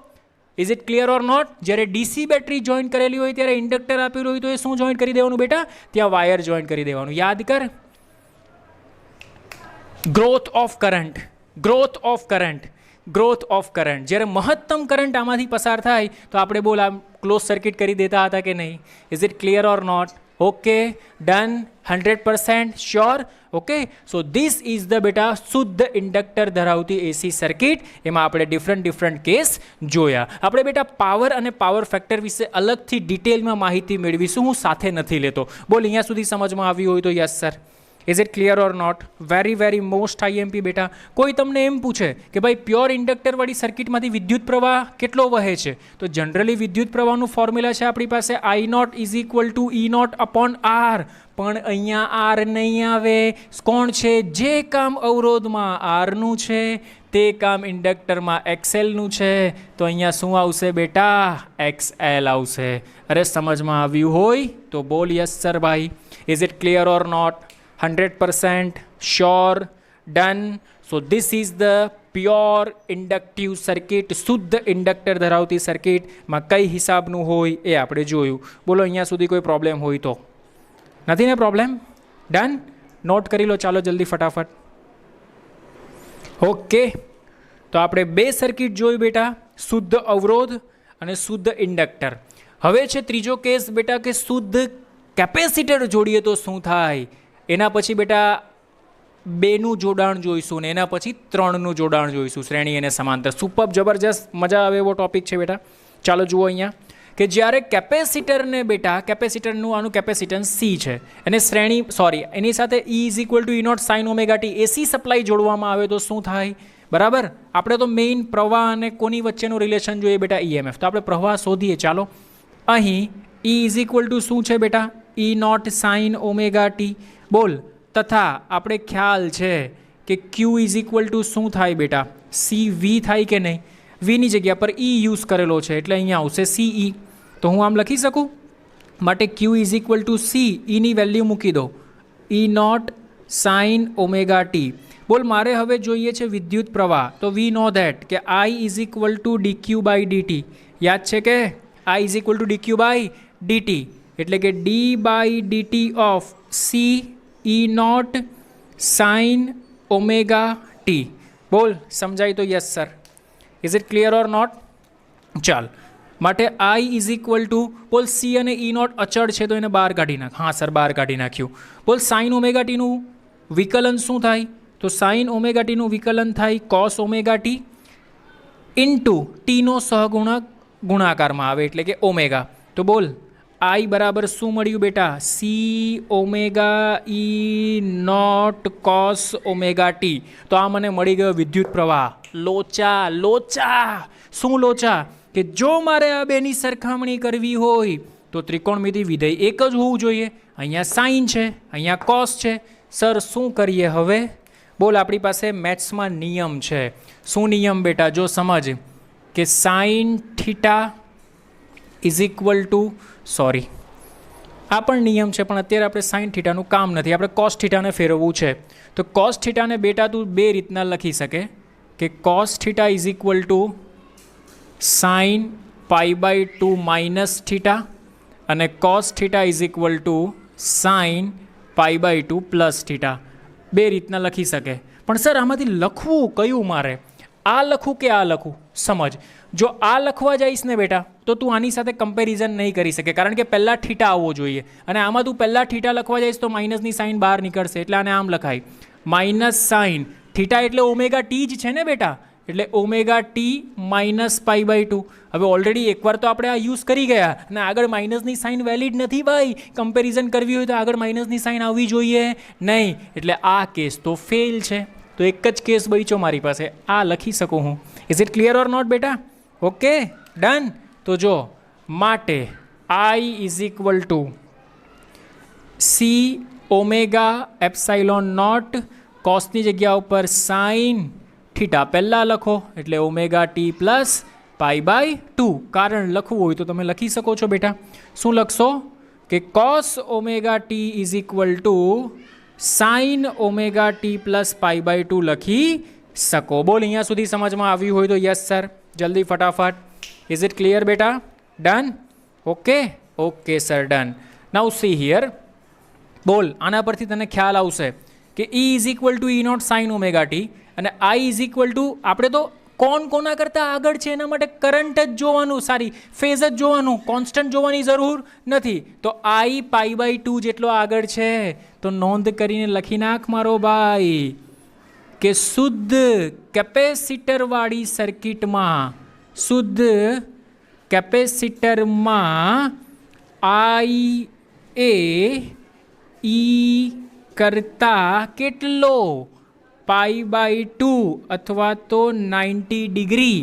Is it clear or not? જ્યારે ડીસી બેટરી જોઈન્ટ કરેલી હોય ત્યારે ઇન્ડક્ટર આપેલું હોય તો એ શું જોઈન્ટ કરી દેવાનું બેટા? ત્યાં વાયર જોઈન્ટ કરી દેવાનું. યાદ કર. ગ્રોથ ઓફ કરંટ જ્યારે મહત્તમ કરંટ આમાંથી પસાર થાય તો આપણે બોલ આમ ક્લોઝ સર્કિટ કરી દેતા હતા કે નહીં? Is it clear or not? Okay done. 100% sure. Okay so this is the બેટા શુદ્ધ ઇન્ડક્ટર ધરાવતી એસી સર્કિટ. એમાં આપણે ડિફરન્ટ કેસ જોયા. આપણે બેટા પાવર અને પાવર ફેક્ટર વિશે અલગથી ડિટેલમાં માહિતી મેળવીશું. હું સાથે નથી લેતો. બોલ અહીંયા સુધી સમજમાં આવ્યું હોય તો yes sir. Is it clear or not? Very very most IMP બેટા. કોઈ તમને એમ પૂછે કે ભાઈ પ્યોર ઇન્ડક્ટરવાળી સર્કિટમાંથી વિદ્યુત પ્રવાહ કેટલો વહે છે? તો જનરલી વિદ્યુત પ્રવાહનું ફોર્મ્યુલા છે આપણી પાસે I0 is equal to E0 upon R. પણ અહીંયા આર નહીં આવે. કોણ છે? જે કામ અવરોધમાં આરનું છે તે કામ ઇન્ડક્ટરમાં એક્સએલનું છે, તો અહીંયા શું આવશે બેટા? એક્સએલ આવશે. અરે સમજમાં આવ્યું હોય તો બોલ યસ સર ભાઈ. Is it clear or not? 100% sure? Done. So this is the pure inductive circuit. શુદ્ધ ઇન્ડક્ટર ધરાવતી સર્કિટમાં કઈ હિસાબનું હોય એ આપણે જોયું. બોલો અહીંયા સુધી કોઈ પ્રોબ્લેમ હોય તો? નથી ને પ્રોબ્લેમ? ડન. નોટ કરી લો ચાલો જલ્દી ફટાફટ. ઓકે, તો આપણે બે સર્કિટ જોઈ બેટા, શુદ્ધ અવરોધ અને શુદ્ધ ઇન્ડક્ટર. હવે છે ત્રીજો કેસ બેટા કે શુદ્ધ કેપેસિટર જોડીએ તો શું થાય. એના પછી બેટા બેનું જોડાણ જોઈશું ને એના પછી ત્રણનું જોડાણ જોઈશું, શ્રેણી અને સમાંતર. સુપર જબરજસ્ત મજા આવે એવો ટોપિક છે બેટા. ચાલો જુઓ અહીંયા કે જ્યારે કેપેસિટરને બેટા, કેપેસિટરનું આનું કેપેસિટન્સ સી છે અને શ્રેણી એની સાથે E is equal to E naught sine omega t AC supply જોડવામાં આવે તો શું થાય? બરાબર. આપણે તો મેઇન પ્રવાહ અને કોની વચ્ચેનું રિલેશન જોઈએ બેટા? EMF. તો આપણે પ્રવાહ શોધીએ. ચાલો અહીં E ઇઝ ઇક્વલ ટુ શું છે બેટા? E naught sine omega T. બોલ. તથા આપણે ખ્યાલ છે કે Q ઇઝ ઇક્વલ ટુ શું થાય બેટા? CV થાય કે નહીં? વીની જગ્યા પર E યુઝ કરેલો છે એટલે અહીંયા આવશે CE. તો હું આમ લખી શકું. માટે Q is equal to C, Eની વેલ્યુ મૂકી દો, E naught sine omega T. બોલ મારે હવે જોઈએ છે વિદ્યુત પ્રવાહ. તો વી નો ધેટ કે I is equal to DQ by DT. યાદ છે કે I is equal to DQ by DT એટલે કે D by DT of C E naught sine omega T. બોલ સમજાય તો yes sir. Is it clear or not? ચાલ, માટે I ઇઝ ઇક્વલ ટુ બોલ C અને E નોટ અચળ છે તો એને બહાર કાઢી નાખ. હા સર બહાર કાઢી નાખ્યું. બોલ સાઇન ઓમેગા ટીનું વિકલન શું થાય? તો સાઇન ઓમેગા ટીનું વિકલન થાય કોસ ઓમેગા ટી ઇન્ટુ ટીનો સહગુણક ગુણાકારમાં આવે એટલે કે ઓમેગા. તો બોલ I બરાબર શું મળ્યું બેટા? C omega E naught cos omega T. તો આ મને મળી ગયો વિદ્યુત પ્રવાહ. લોચા લોચા. શું લોચા? કે જો મારે આ બેની સરખામણી કરવી હોય તો ત્રિકોણમિતિ વિધેય એક જ હોવું જોઈએ. અહીંયા સાઇન છે, અહીંયા કોસ છે. સર શું કરીએ હવે? બોલ આપણી પાસે મેથ્સમાં નિયમ છે. શું નિયમ બેટા? જો સમજ કે sine theta is equal two આ પણ નિયમ છે પણ અત્યારે આપણે સાઇન થીટાનું કામ નથી, આપણે કોસ થીટાને ફેરવવું છે. તો કોસ થીટાને બેટા તું બે રીતના લખી શકે કે cos theta is equal to sine pi by two minus theta અને cos theta is equal to sine pi by two plus theta. બે રીતના લખી શકે. પણ સર આમાંથી લખવું કયું મારે? આ લખું કે આ લખું? સમજ, જો આ લખવા જઈશ ને બેટા તો તું આની સાથે કમ્પેરિઝન નહીં કરી શકે કારણ કે પહેલાં થીટા આવવો જોઈએ અને આમાં તું પહેલાં થીટા લખવા જઈશ તો માઇનસની સાઇન બહાર નીકળશે એટલે આને આમ લખાય માઇનસ સાઇન થીટા એટલે ઓમેગા ટી જ છે ને બેટા, એટલે omega t minus pi by two. હવે ઓલરેડી એકવાર તો આપણે આ યુઝ કરી ગયા અને આગળ માઇનસની સાઇન વેલિડ નથી ભાઈ. કમ્પેરિઝન કરવી હોય તો આગળ માઇનસની સાઇન આવવી જોઈએ નહીં, એટલે આ કેસ તો ફેલ છે. તો એક જ કેસ બચ્યો મારી પાસે, આ લખી શકું હું. Is it clear or not બેટા? Okay done. તો જો માટે I is equal to C omega epsilon naught કોસની જગ્યા ઉપર સાઇન થીટા પહેલાં લખો એટલે omega T plus pi by two. કારણ લખવું હોય તો તમે લખી શકો છો બેટા. શું લખશો? કે cos omega t is equal to sine omega T plus pi by two લખી શકો. બોલ અહીંયા સુધી સમજમાં આવ્યું હોય તો યસ સર. જલ્દી ફટાફટ. ઇઝ ઇટ ક્લિયર બેટા? Done. Okay okay sir done. Now see here. બોલ આના પરથી તને ખ્યાલ આવશે કે E is equal to E naught sine omega t અને I ઇઝ ઇક્વલ ટુ આપણે તો કોના કરતાં આગળ છે એના માટે કરંટ જ જોવાનું, ફેઝ જ જોવાનું, કોન્સ્ટન્ટ જોવાની જરૂર નથી. તો I પાઈ બાય ટુ જેટલો આગળ છે તો નોંધ કરીને લખી નાખ મારો ભાઈ કે શુદ્ધ કેપેસિટરવાળી સર્કિટમાં I એ E કરતાં કેટલો? પાઈ બાય ટુ અથવા તો 90 ડિગ્રી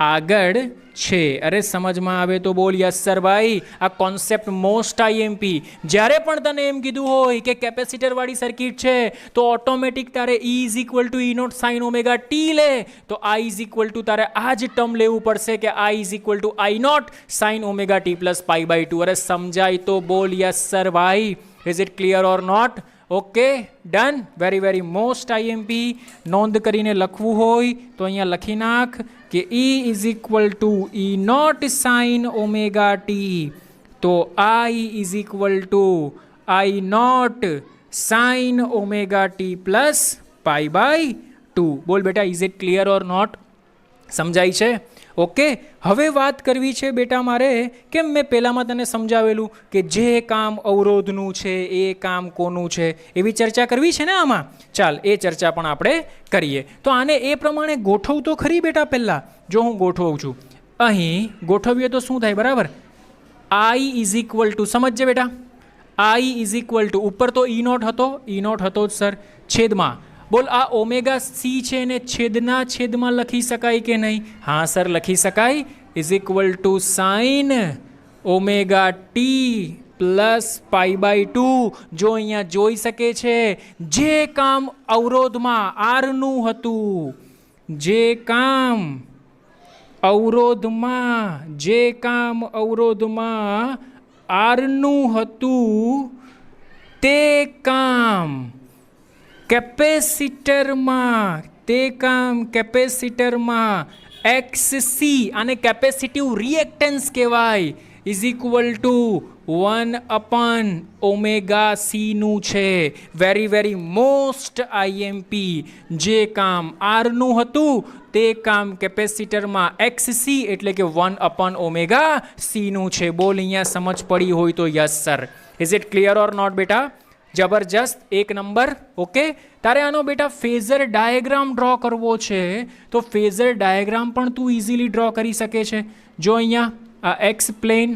આગળ છે. અરે સમજમાં આવે તો બોલ યસ સર ભાઈ. આ કોન્સેપ્ટ મોસ્ટ આઈએમપી. જ્યારે પણ તને એમ કીધું હોય કે કેપેસિટર વાળી સર્કિટ છે તો ઓટોમેટિક તારે E is equal to E naught sine omega t લે તો I ઇઝ ઇક્વલ ટુ તારે આ જ ટર્મ લેવું પડશે કે I is equal to I naught sine omega T plus pi by two. અરે સમજાય તો બોલ યસ સર ભાઈ. Is it clear or not? Okay done. Very very most IMP. નોંધ કરીને લખવું હોય તો અહીંયા લખી નાખ કે E is equal to E naught sine omega T તો I is equal to I naught sine omega T plus pi by two. બોલ બેટા, is it clear or not? સમજાય છે? ઓકે. હવે વાત કરવી છે બેટા મારે કેમ મેં પહેલાંમાં તને સમજાવેલું કે જે કામ અવરોધનું છે એ કામ કોનું છે એવી ચર્ચા કરવી છે ને આમાં. ચાલ એ ચર્ચા પણ આપણે કરીએ. તો આને એ પ્રમાણે ગોઠવું તો ખરી બેટા. પહેલાં જો હું ગોઠવું છું, અહીં ગોઠવીએ તો શું થાય? બરાબર, I ઇઝ ઇક્વલ ટુ, સમજજે બેટા, I ઇઝ ઇક્વલ ટુ ઉપર તો ઈ નોટ હતો જ સર, છેદમાં બોલ આ ઓમેગા સી છે ને છેદના છેદમાં લખી શકાય કે નહીં? હા સર લખી શકાય. Is equal to sine omega T plus pi by two. જો અહીંયા જોઈ શકે છે જે કામ અવરોધમાં આરનું હતું, જે કામ અવરોધમાં આરનું હતું તે કામ કેપેસિટરમાં XC આને કેપેસિટિવ રિએક્ટન્સ કહેવાય. Is equal two 1 omega C નું છે. Very very most IMP. જે કામ આરનું હતું તે કામ કેપેસિટરમાં XC એટલે કે 1 ઓમેગા સી નું છે. બોલ અહીંયા સમજ પડી હોય તો yes sir. Is it clear or not બેટા? જબરજસ્ત, એક નંબર. ઓકે. તારે આનો બેટા ફેઝર ડાયાગ્રામ ડ્રો કરવો છે તો ફેઝર ડાયાગ્રામ પણ તું ઇઝીલી ડ્રો કરી શકે છે. જો અહીંયા આ એક્સ પ્લેન,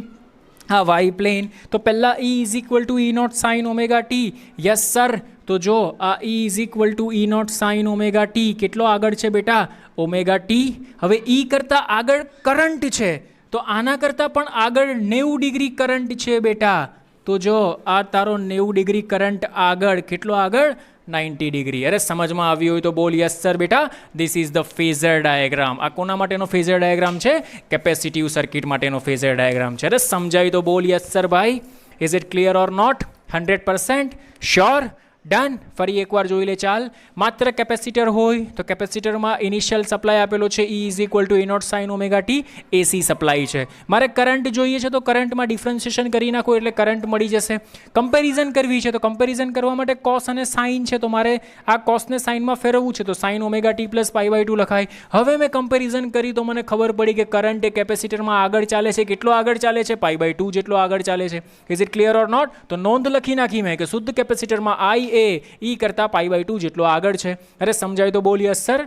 આ વાય પ્લેન, તો પહેલાં E is equal to E naught sine omega t. Yes sir. તો જો આ E is equal to E naught sine omega t કેટલો આગળ છે બેટા? Omega T. હવે E કરતાં આગળ કરંટ છે તો આના કરતાં પણ આગળ 90 ડિગ્રી કરંટ છે બેટા. તો જો આ તારો 90 ડિગ્રી કરંટ આગળ, કેટલો આગળ? 90 ડિગ્રી. અરે સમજમાં આવ્યું હોય તો બોલ યસ સર બેટા. This is the phasor diagram. આ કોના માટેનો ફેઝર ડાયાગ્રામ છે? કેપેસિટિવ સર્કિટ માટેનો ફેઝર ડાયાગ્રામ છે. અરે સમજાય તો બોલ યસ સર ભાઈ. Is it clear or not? 100% sure? Done. ફરી એકવાર જોઈ લે. ચાલ, માત્ર કેપેસિટર હોય તો કેપેસિટરમાં ઇનિશિયલ સપ્લાય આપેલો છે E is equal to E naught sine omega t. AC supply છે. મારે કરંટ જોઈએ છે તો કરંટમાં ડિફરન્શિએશન કરી નાખો એટલે કરંટ મળી જશે. કમ્પેરિઝન કરવી છે તો કમ્પેરિઝન કરવા માટે કોસ અને સાઇન છે તો મારે આ કોસને સાઇનમાં ફેરવવું છે તો sine omega T plus pi by two લખાય. હવે મેં કમ્પેરિઝન કરી તો મને ખબર પડી કે કરંટ એ કેપેસિટરમાં આગળ ચાલે છે. કેટલો આગળ ચાલે છે? પાઈ બાય ટુ જેટલો આગળ ચાલે છે. Is it clear or not? તો નોંધ લખી નાખી મેં કે શુદ્ધ કેપેસિટરમાં I એ E કરતાં પાઈ બાય ટુ જેટલો આગળ છે. અરે સમજાય તો બોલ યસ સર.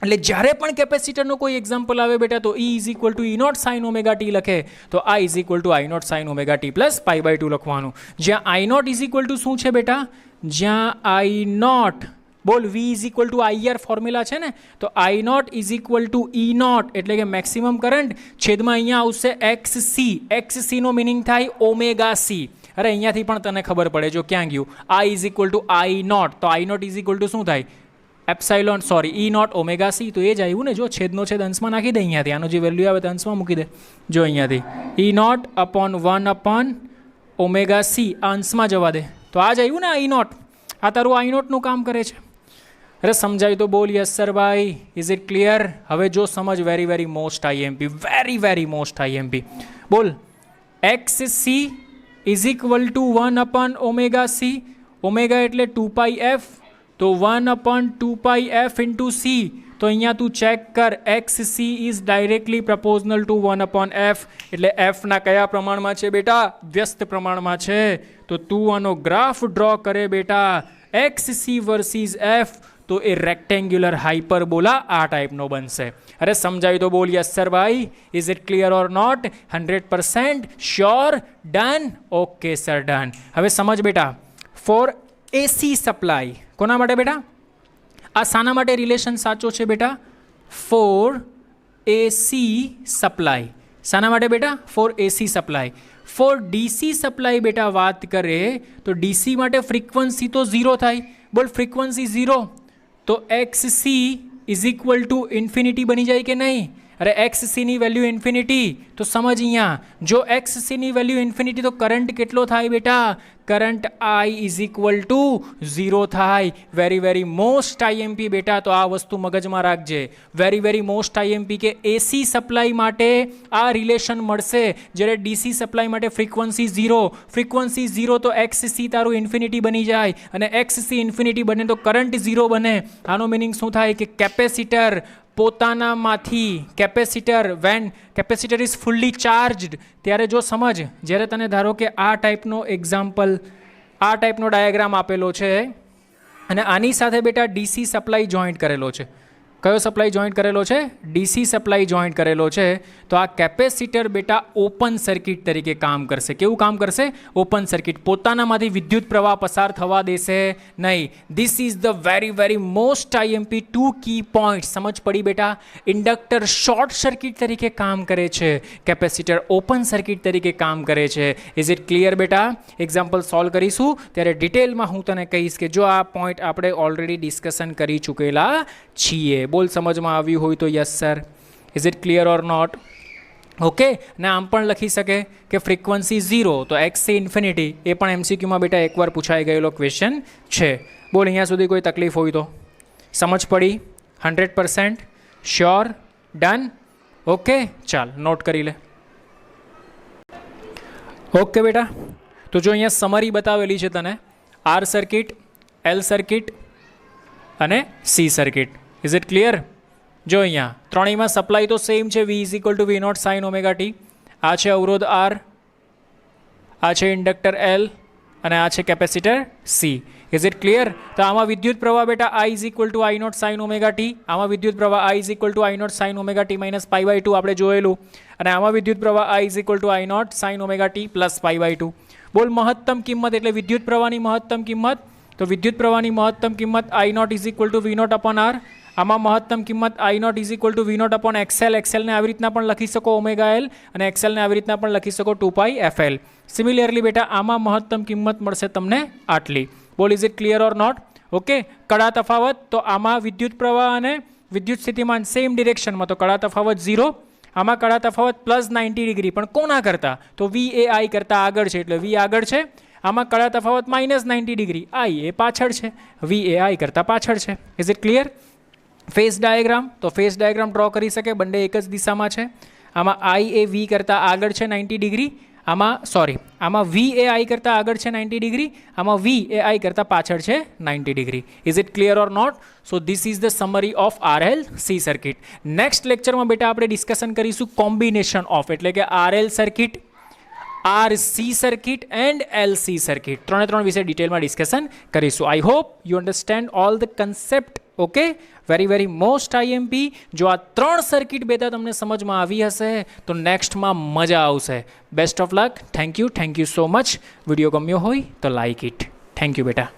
એટલે જ્યારે પણ કેપેસિટરનો કોઈ એક્ઝામ્પલ આવે બેટા તો E is equal to E naught sine omega t લખે તો I is equal to I naught sine omega T plus pi by two લખવાનું. જ્યાં I naught is equal to શું છે બેટા? જ્યાં આઈ નોટ, બોલ V is equal to IR formula છે ને, તો I naught is equal to E naught એટલે કે મેક્સિમમ કરંટ છેદમાં અહીંયા આવશે XC. XC નો મિનિંગ થાય ઓમેગા સી. અરે અહીંયાથી પણ તને ખબર પડે. જો ક્યાં ગયું? I is equal to I naught તો I naught is equal to શું થાય? Epsilon, sorry, E naught omega C. તો એ જ આવ્યું ને. જો છેદનો છેદ અંશમાં નાખી દે અહીંયાથી. આનો જે વેલ્યુ આવે તે અંશમાં મૂકી દે. જો અહીંયાથી ઈ નોટ અપોન 1 ઓમેગા સી આ અંશમાં જવા દે તો આ જ આવ્યું ને આઈ નોટ. આ તારું આઈ નોટનું કામ કરે છે. અરે સમજાય તો બોલ યસ સર ભાઈ. Is it clear? હવે જો સમજ. Very very most IMP. Very very most IMP. બોલ XC is equal two 1 omega C. Omega એટલે 2 પાઈ એફ તો 1/2 પાઈ એફ ઇન્ટુ સી. તો અહીંયા તું ચેક કર. XC is directly પ્રપોઝનલ two 1/f. એટલે એફના કયા પ્રમાણમાં છે બેટા? વ્યસ્ત પ્રમાણમાં છે. તો તું આનો ગ્રાફ ડ્રો કરે બેટા XC વર્સિસ F તો એ રેક્ટેન્ગ્યુલર હાઇપરબોલા આ ટાઈપનો બનશે. અરે સમજાય તો બોલ યસ સર ભાઈ. Is it clear or not? 100% sure? Done. Okay sir, done. હવે સમજ બેટા, ફોર એસી સપ્લાય, કોના માટે બેટા? આ શાના માટે રિલેશન સાચો છે બેટા? For AC supply. શાના માટે બેટા? For AC supply. For DC supply બેટા વાત કરે તો DC માટે ફ્રીક્વન્સી તો 0 થાય. બોલ ફ્રીક્વન્સી 0 તો XC is equal two infinity બની જાય કે નહીં? અરે XCની વેલ્યુ ઇન્ફિનિટી તો સમજ અહીંયા, જો XCની વેલ્યુ ઇન્ફિનિટી તો કરંટ કેટલો થાય બેટા? Current I is equal two 0 થાય. વેરી મોસ્ટ IMP બેટા, તો આ વસ્તુ મગજમાં રાખજે. વેરી મોસ્ટ IMP કે AC સપ્લાય માટે આ રિલેશન મળશે, જ્યારે DC સપ્લાય માટે ફ્રીક્વન્સી 0. ફ્રીક્વન્સી 0 તો XC તારું ઇન્ફિનિટી બની જાય, અને XC ઇન્ફિનિટી બને તો કરંટ 0 બને. આનો મિનિંગ શું થાય કે કેપેસિટર પોતાનામાંથી, when capacitor is fully charged, ત્યારે જો સમજ, જ્યારે તને ધારો કે આ ટાઈપનો એક્ઝામ્પલ, આ ટાઈપનો ડાયાગ્રામ આપેલો છે અને આની સાથે બેટા DC સપ્લાય જોઈન્ટ કરેલો છે. કયો સપ્લાય જોઈન્ટ કરેલો છે? DC સપ્લાય જોઈન્ટ કરેલો છે. તો આ કેપેસિટર બેટા ઓપન સર્કિટ તરીકે કામ કરશે. કેવું કામ કરશે? Open circuit. પોતાનામાંથી વિદ્યુત પ્રવાહ પસાર થવા દેશે નહીં. This is the very most IMP 2 key point. સમજ પડી બેટા? ઇન્ડક્ટર શોર્ટ સર્કિટ તરીકે કામ કરે છે, કેપેસિટર ઓપન સર્કિટ તરીકે કામ કરે છે. ઇઝ ઇટ ક્લિયર બેટા? એક્ઝામ્પલ સોલ્વ કરીશું ત્યારે ડિટેલમાં હું તને કહીશ કે જો આ પોઈન્ટ આપણે ઓલરેડી ડિસ્કશન કરી ચૂકેલા છીએ. બોલ સમજમાં આવ્યું હોય તો yes sir. Is it clear or not? Okay. ને આમ પણ લખી શકે કે ફ્રીક્વન્સી 0 તો XC ઇન્ફિનિટી, એ પણ MCQમાં બેટા એકવાર પૂછાઈ ગયેલો ક્વેશ્ચન છે. બોલ અહીંયા સુધી કોઈ તકલીફ હોય તો? સમજ પડી? 100% શ્યોર? ડન? ઓકે, ચાલ નોટ કરી લે. ઓકે બેટા, તો જો અહીંયા સમરી બતાવેલી છે તને, R સર્કિટ, L સર્કિટ અને C circuit. Is it clear? જો અહીંયા ત્રણેયમાં સપ્લાય તો સેમ છે, V is equal two V0 sign omega T. આ છે અવરોધ R, આ છે ઇન્ડક્ટર L અને આ છે capacitor C. Is it clear? તો આમાં વિદ્યુત પ્રવાહ બેટા I is equal to I0 sine omega t. આમાં વિદ્યુત પ્રવાહ I is equal to I0 sine omega t minus pi by 2 આપણે જોયેલું. અને આમાં વિદ્યુત પ્રવાહ I is equal to I0 sine omega T plus pi by 2. બોલ મહત્તમ કિંમત એટલે વિદ્યુત પ્રવાહની મહત્તમ કિંમત. તો વિદ્યુત પ્રવાહની મહત્તમ કિંમત I0 is equal two V0 upon R. આમાં મહત્તમ કિંમત I0 is equal two V0 upon XL. XLને આવી રીતના પણ લખી શકો ઓમેગા L, અને XLને આવી રીતના પણ લખી શકો 2 પાઈ FL. સિમિલરલી બેટા આમાં મહત્તમ કિંમત મળશે તમને આટલી. બોલ is it clear or not? Okay. કડા તફાવત તો આમાં વિદ્યુત પ્રવાહ અને વિદ્યુત સ્થિતિમાન સેમ ડિરેક્શનમાં, તો કડા તફાવત 0. આમાં કડા તફાવત પ્લસ 90 ડિગ્રી, પણ કોના કરતા? તો V એ I કરતાં આગળ છે એટલે V આગળ છે. આમાં કડા તફાવત માઇનસ 90 ડિગ્રી, I એ પાછળ છે, V એ I કરતાં પાછળ છે. Is it clear? Phase diagram, તો ફેઝ ડાયાગ્રામ ડ્રો કરી શકે, બંને એક જ દિશામાં છે. આમાં I એ V કરતાં આગળ છે 90 ડિગ્રી, આમાં V એ I કરતાં આગળ છે 90 ડિગ્રી, આમાં V એ I કરતાં પાછળ છે 90 degree. Is it clear or not? So this is the summary of RLC circuit. Next લેક્ચરમાં બેટા આપણે ડિસ્કશન કરીશું કોમ્બિનેશન ઓફ, એટલે કે RL circuit, RC circuit and LC circuit. ત્રણ વિશે ડિટેલમાં ડિસ્કશન કરીશું. I hope you understand all the concept. Okay, very most IMP. જો આ 3 સર્કિટ બેટા તમને સમજમાં આવી હશે તો નેક્સ્ટમાં મજા આવશે. Best of luck. Thank you so much. Video ગમ્યો હોય તો લાઇક ઇટ. થેન્ક યુ બેટા.